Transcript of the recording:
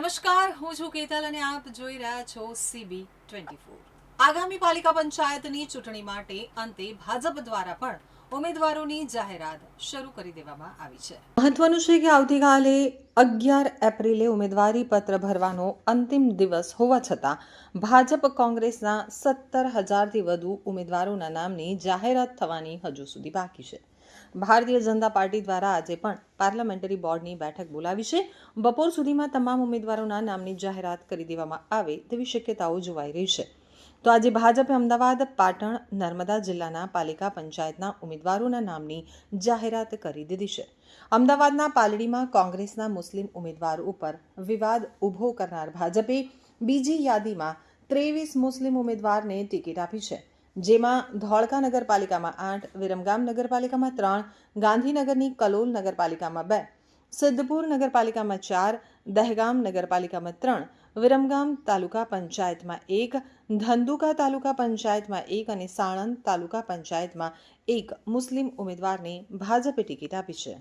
નમસ્કાર, હું છું કેતલ અને આપ જોઈ રહ્યા છો CB24। આગામી પાલિકા પંચાયતની ચૂંટણી માટે અંતે ભાજપ દ્વારા પણ ઉમેદવારોની જાહેરાત શરૂ કરી દેવામાં આવી છે। મહત્વનું છે કે આવતીકાલે 11 એપ્રિલે ઉમેદવારી પત્ર ભરવાનો અંતિમ દિવસ હોવા છતાં ભાજપ કોંગ્રેસના 17,000થી વધુ ઉમેદવારોના નામની જાહેરાત થવાની હજુ સુધી બાકી છે। ભારતીય જનતા પાર્ટી દ્વારા આજે પણ પાર્લામેન્ટરી બોર્ડની બેઠક બોલાવી છે। બપોર સુધીમાં તમામ ઉમેદવારોના નામની જાહેરાત કરી દેવામાં આવે તેવી શક્યતાઓ જોવાઈ રહી છે। તો આજે ભાજપે અમદાવાદ, પાટણ, નર્મદા જિલ્લાના પાલિકા પંચાયતના ઉમેદવારોના નામની જાહેરાત કરી દીધી છે। અમદાવાદના પાલડીમાં કોંગ્રેસના મુસ્લિમ ઉમેદવાર ઉપર વિવાદ ઊભો કરનાર ભાજપે બીજી યાદીમાં 23 મુસ્લિમ ઉમેદવારને ટિકિટ આપી છે, જેમાં ધોળકા નગરપાલિકામાં 8, વિરમગામ નગરપાલિકામાં 3, ગાંધીનગરની કલોલ નગરપાલિકામાં 2, સિદ્ધપુર નગરપાલિકામાં 4, દહેગામ નગરપાલિકામાં 3, વિરમગામ તાલુકા પંચાયતમાં 1, ધંધુકા તાલુકા પંચાયતમાં 1 અને સાણંદ તાલુકા પંચાયતમાં 1 મુસ્લિમ ઉમેદવારને ભાજપે ટિકિટ આપી છે।